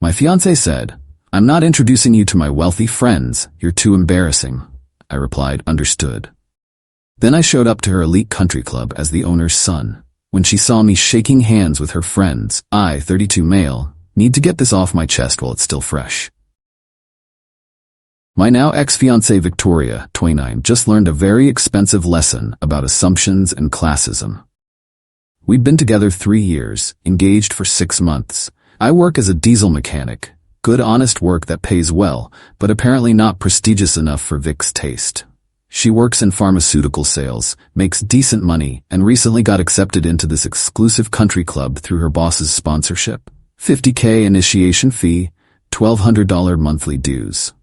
My fiancé said, "I'm not introducing you to my wealthy friends. You're too embarrassing." I replied, "Understood." Then I showed up to her elite country club as the owner's son. When she saw me shaking hands with her friends, I, 32 male, need to get this off my chest while it's still fresh. My now ex-fiancée Victoria, 29, just learned a very expensive lesson about assumptions and classism. We'd been together 3 years, engaged for 6 months. I work as a diesel mechanic, good honest work that pays well, but apparently not prestigious enough for Vic's taste. She works in pharmaceutical sales, makes decent money, and recently got accepted into this exclusive country club through her boss's sponsorship. $50K initiation fee, $1,200 monthly dues.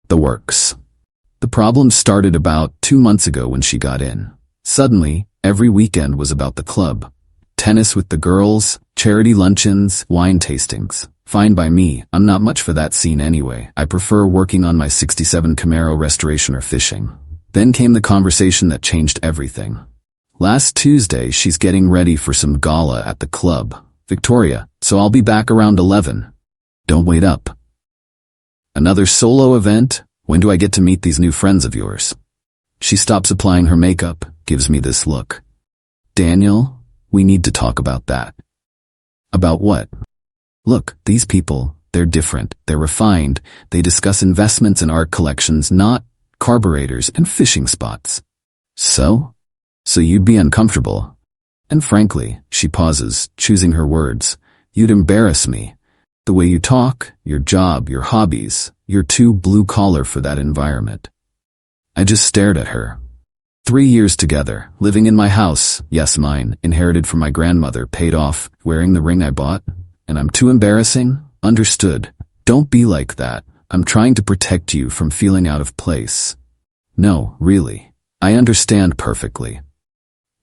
The works. The problem started about 2 months ago when she got in. Suddenly, every weekend was about the club. Tennis with the girls, charity luncheons, wine tastings. Fine by me, I'm not much for that scene anyway. I prefer working on my 67 Camaro restoration or fishing. Then came the conversation that changed everything. Last Tuesday, she's getting ready for some gala at the club. "Victoria, so I'll be back around 11. Don't wait up." "Another solo event? When do I get to meet these new friends of yours?" She stops applying her makeup, gives me this look. "Daniel, we need to talk about that." "About what?" "Look, these people, they're different, they're refined, they discuss investments in art collections, not carburetors and fishing spots." So you'd be uncomfortable. And frankly," she pauses, choosing her words, "you'd embarrass me. The way you talk, your job, your hobbies, you're too blue-collar for that environment." I just stared at her. 3 years together, living in my house, yes mine, inherited from my grandmother, paid off, wearing the ring I bought, and I'm too embarrassing? Understood. Don't be like that. I'm trying to protect you from feeling out of place. No, really. I understand perfectly.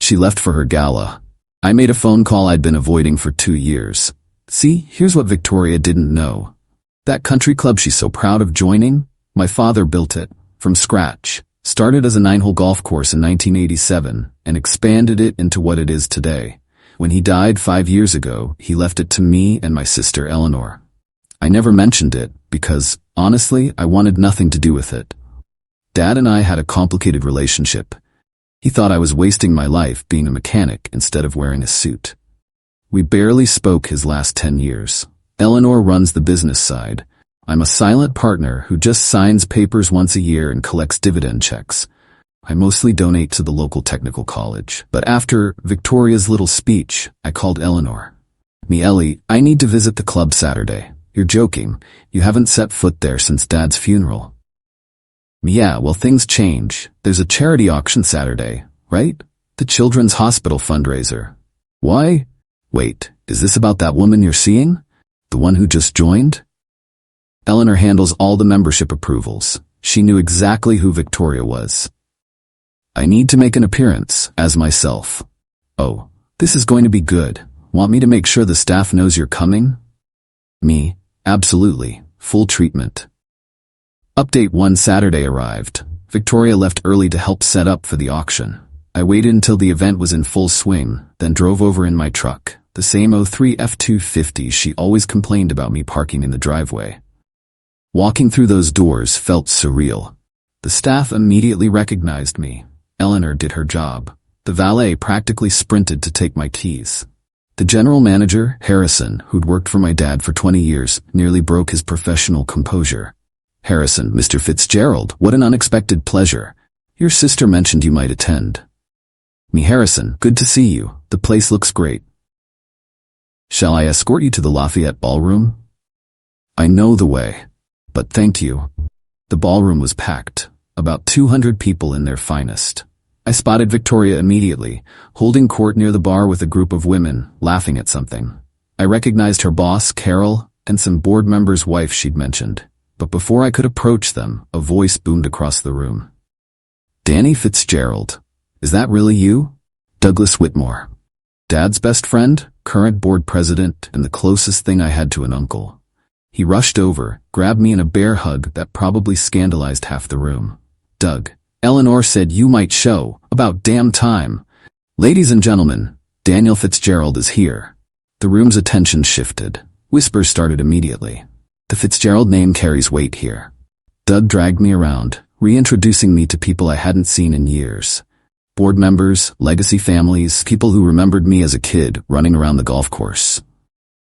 She left for her gala. I made a phone call I'd been avoiding for 2 years. See, here's what Victoria didn't know. That country club she's so proud of joining? My father built it, from scratch. Started as a 9-hole golf course in 1987, and expanded it into what it is today. When he died 5 years ago, he left it to me and my sister Eleanor. I never mentioned it, because, honestly, I wanted nothing to do with it. Dad and I had a complicated relationship. He thought I was wasting my life being a mechanic instead of wearing a suit. We barely spoke his last 10 years. Eleanor runs the business side. I'm a silent partner who just signs papers once a year and collects dividend checks. I mostly donate to the local technical college. But after Victoria's little speech, I called Eleanor. "Me Ellie, I need to visit the club Saturday." "You're joking. You haven't set foot there since Dad's funeral." "Yeah, well, things change. There's a charity auction Saturday, right? The Children's Hospital fundraiser." "Why? Wait, is this about that woman you're seeing? The one who just joined?" Eleanor handles all the membership approvals. She knew exactly who Victoria was. "I need to make an appearance, as myself." "Oh, this is going to be good. Want me to make sure the staff knows you're coming?" "Me? Absolutely. Full treatment." Update 1 Saturday arrived. Victoria left early to help set up for the auction. I waited until the event was in full swing, then drove over in my truck, the same 03 F250 she always complained about me parking in the driveway. Walking through those doors felt surreal. The staff immediately recognized me. Eleanor did her job. The valet practically sprinted to take my keys. The general manager, Harrison, who'd worked for my dad for 20 years, nearly broke his professional composure. "Harrison, Mr. Fitzgerald, what an unexpected pleasure. Your sister mentioned you might attend." "Me Harrison, good to see you. The place looks great. Shall I escort you to the Lafayette Ballroom?" "I know the way. But thank you." The ballroom was packed, about 200 people in their finest. I spotted Victoria immediately, holding court near the bar with a group of women, laughing at something. I recognized her boss, Carol, and some board member's wife she'd mentioned. But before I could approach them, a voice boomed across the room. "Danny Fitzgerald. Is that really you?" "Douglas Whitmore. Dad's best friend, current board president, and the closest thing I had to an uncle." He rushed over, grabbed me in a bear hug that probably scandalized half the room. "Doug, Eleanor said you might show. About damn time. Ladies and gentlemen, Daniel Fitzgerald is here." The room's attention shifted. Whispers started immediately. The Fitzgerald name carries weight here. Doug dragged me around, reintroducing me to people I hadn't seen in years. Board members, legacy families, people who remembered me as a kid running around the golf course.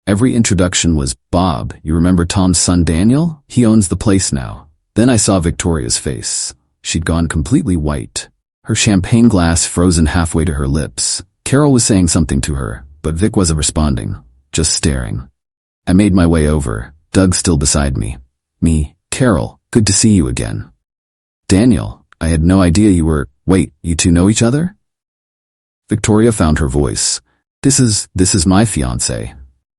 Every introduction was, "Bob, you remember Tom's son Daniel? He owns the place now." Then I saw Victoria's face. She'd gone completely white. Her champagne glass frozen halfway to her lips. Carol was saying something to her, but Vic wasn't responding, just staring. I made my way over, Doug still beside me. "Me, Carol, good to see you again." "Daniel, I had no idea you were— Wait, you two know each other?" Victoria found her voice. This is my fiancé."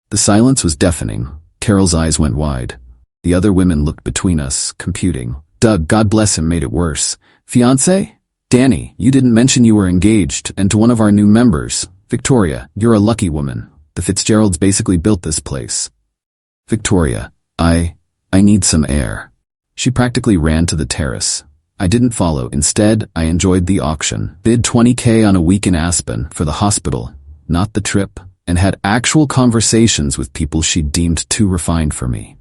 The silence was deafening. Carol's eyes went wide. The other women looked between us, computing. Doug, God bless him, made it worse. "Fiancé? Danny, you didn't mention you were engaged, and to one of our new members. Victoria, you're a lucky woman. The Fitzgeralds basically built this place." "Victoria, I need some air." She practically ran to the terrace. I didn't follow. Instead, I enjoyed the auction, bid $20K on a week in Aspen for the hospital, not the trip, and had actual conversations with people she deemed too refined for me.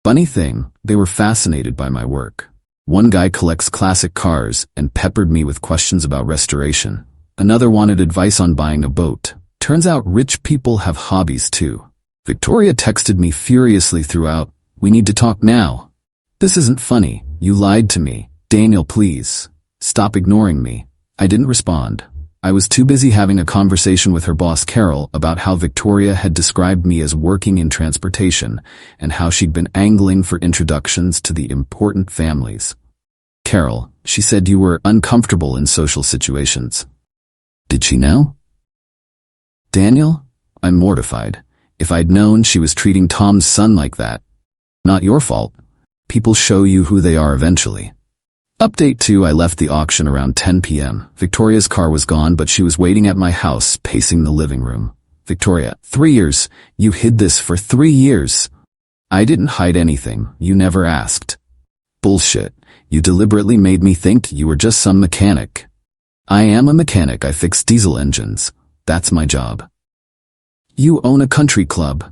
Funny thing, they were fascinated by my work. One guy collects classic cars and peppered me with questions about restoration. Another wanted advice on buying a boat. Turns out rich people have hobbies too. Victoria texted me furiously throughout, "We need to talk now." "This isn't funny. You lied to me. Daniel, please. Stop ignoring me." I didn't respond. I was too busy having a conversation with her boss Carol about how Victoria had described me as working in transportation and how she'd been angling for introductions to the important families. "Carol, she said you were uncomfortable in social situations." "Did she know?" "Daniel, I'm mortified. If I'd known she was treating Tom's son like that." "Not your fault. People show you who they are eventually." Update 2: I left the auction around 10 p.m. Victoria's car was gone, but she was waiting at my house, pacing the living room. "Victoria, 3 years. You hid this for 3 years." "I didn't hide anything. You never asked." "Bullshit. You deliberately made me think you were just some mechanic." "I am a mechanic. I fix diesel engines. That's my job." "You own a country club."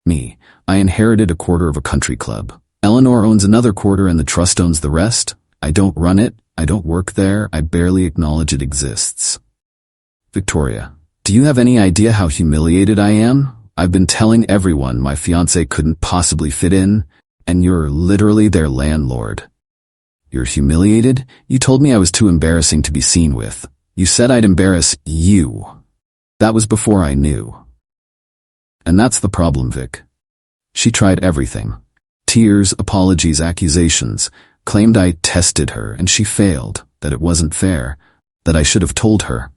"Me. I inherited a quarter of a country club. Eleanor owns another quarter and the trust owns the rest. I don't run it. I don't work there. I barely acknowledge it exists." "Victoria, do you have any idea how humiliated I am? I've been telling everyone my fiancé couldn't possibly fit in, and you're literally their landlord." "You're humiliated? You told me I was too embarrassing to be seen with. You said I'd embarrass you. That was before I knew." And that's the problem, Vic. She tried everything. Tears, apologies, accusations, claimed I tested her and she failed, that it wasn't fair, that I should have told her.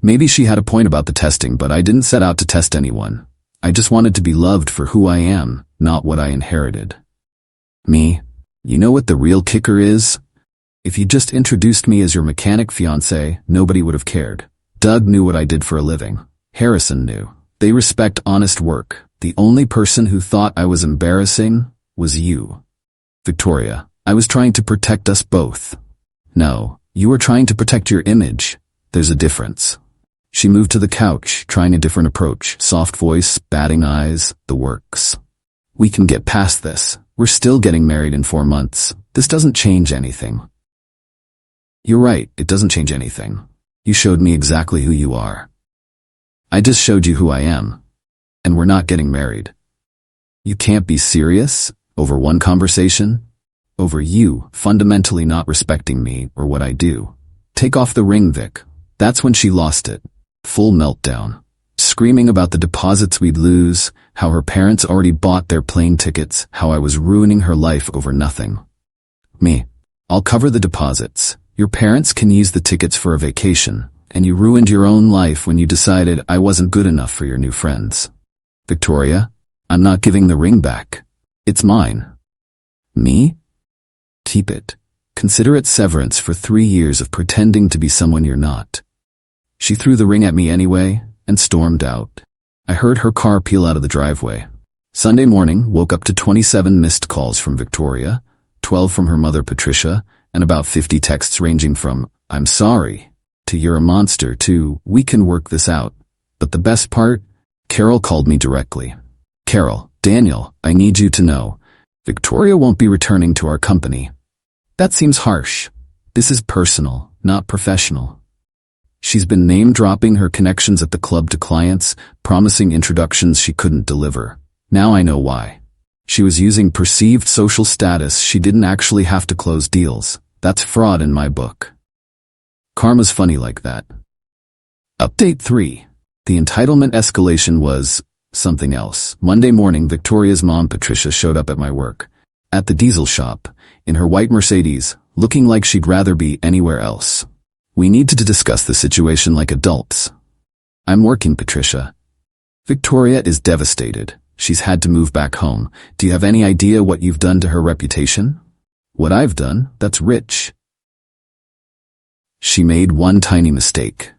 Maybe she had a point about the testing, but I didn't set out to test anyone. I just wanted to be loved for who I am, not what I inherited. Me? You know what the real kicker is? If you just introduced me as your mechanic fiancé, nobody would have cared. Doug knew what I did for a living. Harrison knew. They respect honest work. The only person who thought I was embarrassing was you. Victoria, I was trying to protect us both. No, you were trying to protect your image. There's a difference. She moved to the couch, trying a different approach. Soft voice, batting eyes, the works. We can get past this. We're still getting married in 4 months. This doesn't change anything. You're right, it doesn't change anything. You showed me exactly who you are. I just showed you who I am. And we're not getting married. You can't be serious? Over one conversation? Over you fundamentally not respecting me or what I do. Take off the ring, Vic. That's when she lost it. Full meltdown. Screaming about the deposits we'd lose, how her parents already bought their plane tickets, how I was ruining her life over nothing. Me. I'll cover the deposits. Your parents can use the tickets for a vacation, and you ruined your own life when you decided I wasn't good enough for your new friends. Victoria, I'm not giving the ring back. It's mine. Me? Keep it. Consider it severance for 3 years of pretending to be someone you're not. She threw the ring at me anyway and stormed out. I heard her car peel out of the driveway. Sunday morning, woke up to 27 missed calls from Victoria, 12 from her mother Patricia, and about 50 texts ranging from, "I'm sorry," to "You're a monster," to "We can work this out." But the best part? Carol called me directly. Carol, Daniel, I need you to know. Victoria won't be returning to our company. That seems harsh. This is personal, not professional. She's been name-dropping her connections at the club to clients, promising introductions she couldn't deliver. Now I know why. She was using perceived social status. She didn't actually have to close deals. That's fraud in my book. Karma's funny like that. Update 3. The entitlement escalation was something else. Monday morning, Victoria's mom, Patricia, showed up at my work. At the diesel shop, in her white Mercedes, looking like she'd rather be anywhere else. We need to discuss the situation like adults. I'm working, Patricia. Victoria is devastated. She's had to move back home. Do you have any idea what you've done to her reputation? What I've done, that's rich. She made one tiny mistake.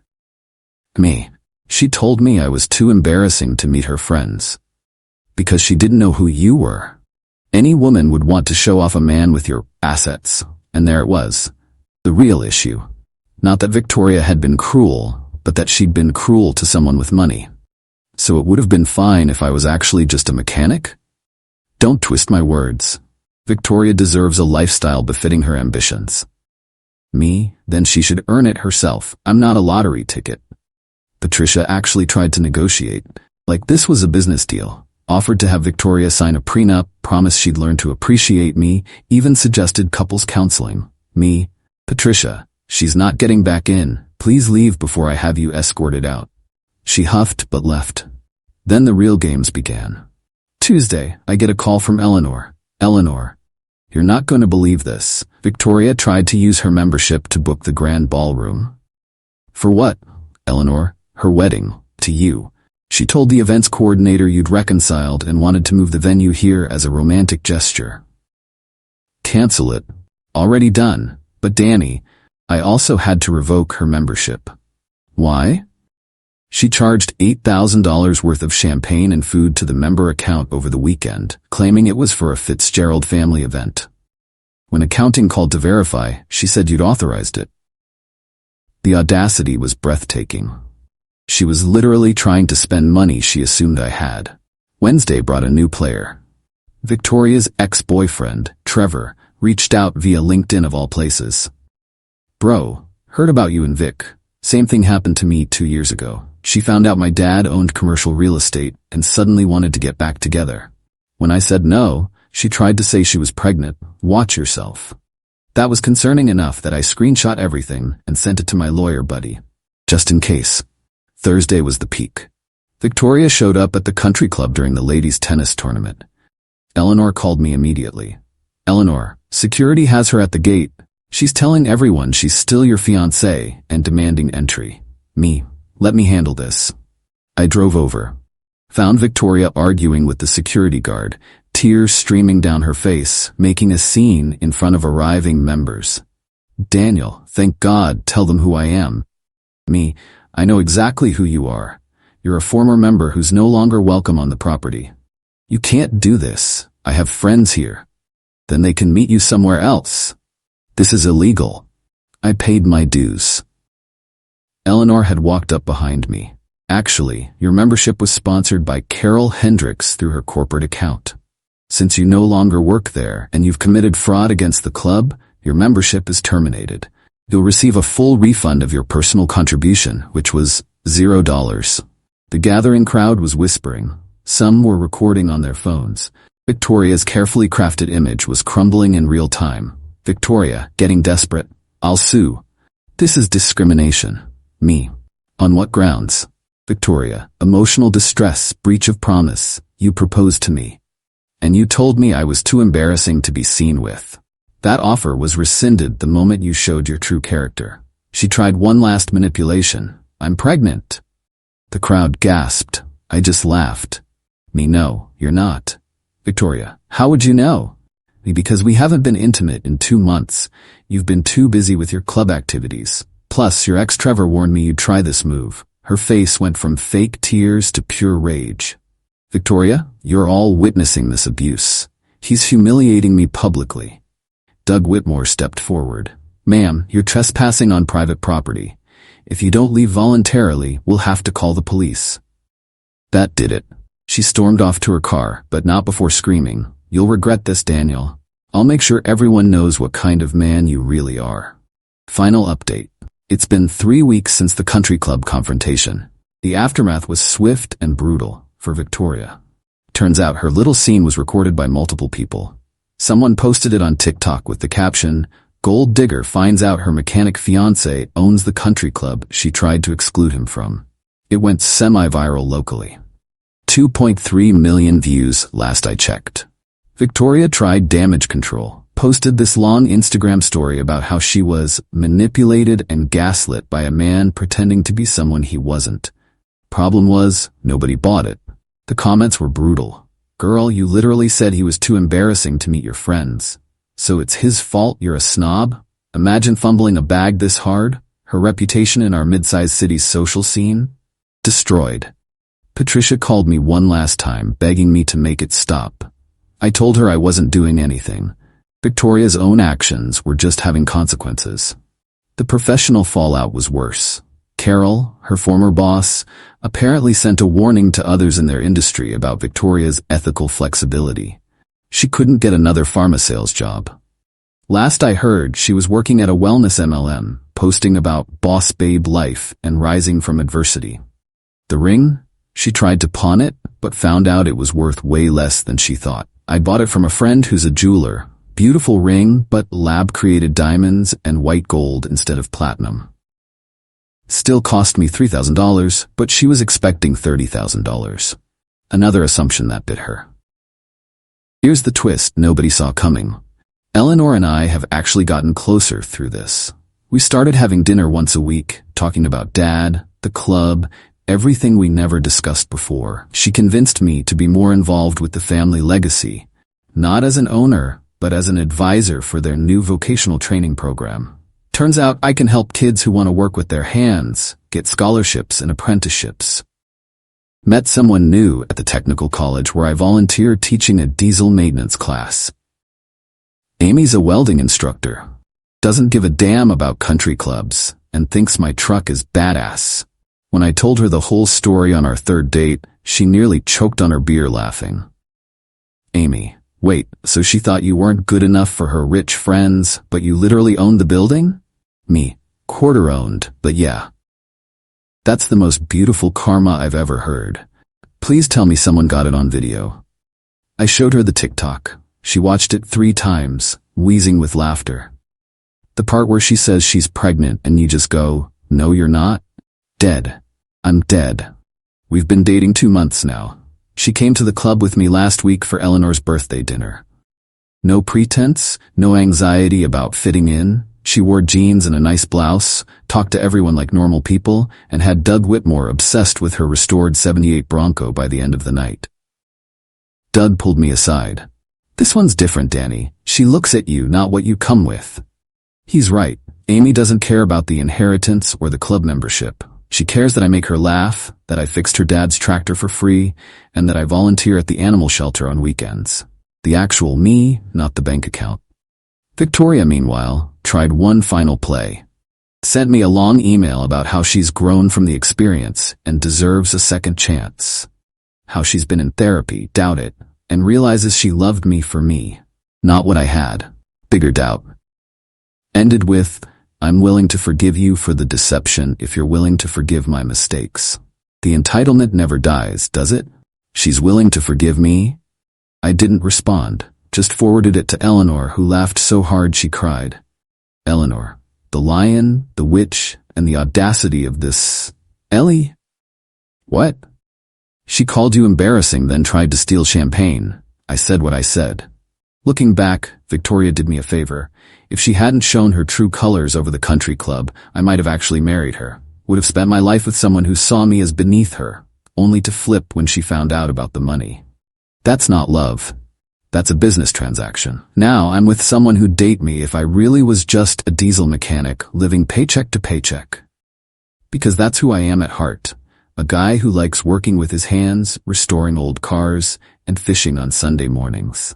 Me. She told me I was too embarrassing to meet her friends. Because she didn't know who you were. Any woman would want to show off a man with your assets, and there it was. The real issue. Not that Victoria had been cruel, but that she'd been cruel to someone with money. So it would have been fine if I was actually just a mechanic? Don't twist my words. Victoria deserves a lifestyle befitting her ambitions. Me? Then she should earn it herself. I'm not a lottery ticket. Patricia actually tried to negotiate, like this was a business deal. Offered to have Victoria sign a prenup, promised she'd learn to appreciate me, even suggested couples counseling. Me? Patricia, she's not getting back in. Please leave before I have you escorted out. She huffed but left. Then the real games began. Tuesday, I get a call from Eleanor. Eleanor, you're not going to believe this. Victoria tried to use her membership to book the grand ballroom. For what, Eleanor? Her wedding, to you. She told the events coordinator you'd reconciled and wanted to move the venue here as a romantic gesture. Cancel it. Already done. But Danny, I also had to revoke her membership. Why? She charged $8,000 worth of champagne and food to the member account over the weekend, claiming it was for a Fitzgerald family event. When accounting called to verify, she said you'd authorized it. The audacity was breathtaking. She was literally trying to spend money she assumed I had. Wednesday brought a new player. Victoria's ex-boyfriend, Trevor, reached out via LinkedIn of all places. Bro, heard about you and Vic. Same thing happened to me 2 years ago. She found out my dad owned commercial real estate and suddenly wanted to get back together. When I said no, she tried to say she was pregnant. Watch yourself. That was concerning enough that I screenshot everything and sent it to my lawyer buddy. Just in case. Thursday was the peak. Victoria showed up at the country club during the ladies' tennis tournament. Eleanor called me immediately. Eleanor, security has her at the gate. She's telling everyone she's still your fiancé and demanding entry. Me, let me handle this. I drove over. Found Victoria arguing with the security guard, tears streaming down her face, making a scene in front of arriving members. Daniel, thank God, tell them who I am. Me, I know exactly who you are. You're a former member who's no longer welcome on the property. You can't do this. I have friends here. Then they can meet you somewhere else. This is illegal. I paid my dues. Eleanor had walked up behind me. Actually, your membership was sponsored by Carol Hendricks through her corporate account. Since you no longer work there and you've committed fraud against the club, your membership is terminated. You'll receive a full refund of your personal contribution, which was $0. The gathering crowd was whispering. Some were recording on their phones. Victoria's carefully crafted image was crumbling in real time. Victoria, getting desperate. I'll sue. This is discrimination. Me. On what grounds? Victoria, emotional distress, breach of promise. You proposed to me. And you told me I was too embarrassing to be seen with. That offer was rescinded the moment you showed your true character. She tried one last manipulation. I'm pregnant. The crowd gasped. I just laughed. Me, no, you're not. Victoria, how would you know? Me, because we haven't been intimate in 2 months. You've been too busy with your club activities. Plus, your ex Trevor warned me you'd try this move. Her face went from fake tears to pure rage. Victoria, you're all witnessing this abuse. He's humiliating me publicly. Doug Whitmore stepped forward. Ma'am, you're trespassing on private property. If you don't leave voluntarily, we'll have to call the police. That did it. She stormed off to her car, but not before screaming, "You'll regret this, Daniel. I'll make sure everyone knows what kind of man you really are." Final update. It's been 3 weeks since the country club confrontation. The aftermath was swift and brutal for Victoria. Turns out her little scene was recorded by multiple people. Someone posted it on TikTok with the caption, "Gold digger finds out her mechanic fiancé owns the country club she tried to exclude him from." It went semi-viral locally. 2.3 million views last I checked. Victoria tried damage control, posted this long Instagram story about how she was manipulated and gaslit by a man pretending to be someone he wasn't. Problem was, nobody bought it. The comments were brutal. "Girl, you literally said he was too embarrassing to meet your friends. So it's his fault you're a snob? Imagine fumbling a bag this hard." Her reputation in our mid-sized city's social scene? Destroyed. Patricia called me one last time, begging me to make it stop. I told her I wasn't doing anything. Victoria's own actions were just having consequences. The professional fallout was worse. Carol, her former boss, apparently sent a warning to others in their industry about Victoria's ethical flexibility. She couldn't get another pharma sales job. Last I heard, she was working at a wellness MLM, posting about boss babe life and rising from adversity. The ring? She tried to pawn it, but found out it was worth way less than she thought. I bought it from a friend who's a jeweler. Beautiful ring, but lab-created diamonds and white gold instead of platinum. Still cost me $3,000, but she was expecting $30,000. Another assumption that bit her. Here's the twist nobody saw coming. Eleanor and I have actually gotten closer through this. We started having dinner once a week, talking about Dad, the club, everything we never discussed before. She convinced me to be more involved with the family legacy, not as an owner, but as an advisor for their new vocational training program. Turns out I can help kids who want to work with their hands get scholarships and apprenticeships. Met someone new at the technical college where I volunteered teaching a diesel maintenance class. Amy's a welding instructor, doesn't give a damn about country clubs, and thinks my truck is badass. When I told her the whole story on our third date, she nearly choked on her beer laughing. Amy, wait, so she thought you weren't good enough for her rich friends, but you literally owned the building? Me, quarter-owned, but yeah. That's the most beautiful karma I've ever heard. Please tell me someone got it on video. I showed her the TikTok. She watched it 3 times, wheezing with laughter. The part where she says she's pregnant and you just go, "No, you're not." Dead. I'm dead. We've been dating 2 months now. She came to the club with me last week for Eleanor's birthday dinner. No pretense, no anxiety about fitting in. She wore jeans and a nice blouse, talked to everyone like normal people, and had Doug Whitmore obsessed with her restored '78 Bronco by the end of the night. Doug pulled me aside. "This one's different, Danny. She looks at you, not what you come with." He's right. Amy doesn't care about the inheritance or the club membership. She cares that I make her laugh, that I fixed her dad's tractor for free, and that I volunteer at the animal shelter on weekends. The actual me, not the bank account. Victoria, meanwhile, tried one final play. Sent me a long email about how she's grown from the experience and deserves a second chance. How she's been in therapy, doubt it, and realizes she loved me for me, not what I had. Bigger doubt. Ended with, "I'm willing to forgive you for the deception if you're willing to forgive my mistakes." The entitlement never dies, does it? She's willing to forgive me? I didn't respond, just forwarded it to Eleanor, who laughed so hard she cried. Eleanor, the lion, the witch, and the audacity of this. Ellie? What? She called you embarrassing, then tried to steal champagne. I said what I said. Looking back, Victoria did me a favor. If she hadn't shown her true colors over the country club, I might have actually married her. Would have spent my life with someone who saw me as beneath her, only to flip when she found out about the money. That's not love. That's a business transaction. Now I'm with someone who'd date me if I really was just a diesel mechanic living paycheck to paycheck. Because that's who I am at heart. A guy who likes working with his hands, restoring old cars, and fishing on Sunday mornings.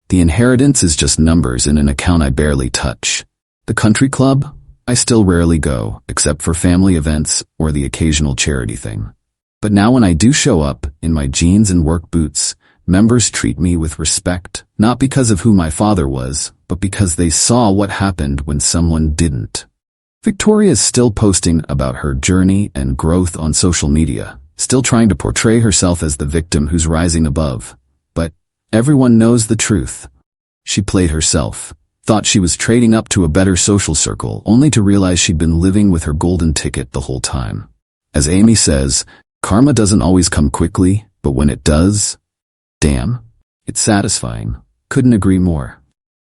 The inheritance is just numbers in an account I barely touch. The country club? I still rarely go, except for family events or the occasional charity thing. But now when I do show up, in my jeans and work boots, members treat me with respect, not because of who my father was, but because they saw what happened when someone didn't. Victoria is still posting about her journey and growth on social media, still trying to portray herself as the victim who's rising above. But everyone knows the truth. She played herself, thought she was trading up to a better social circle, only to realize she'd been living with her golden ticket the whole time. As Amy says, karma doesn't always come quickly, but when it does, damn, it's satisfying. Couldn't agree more.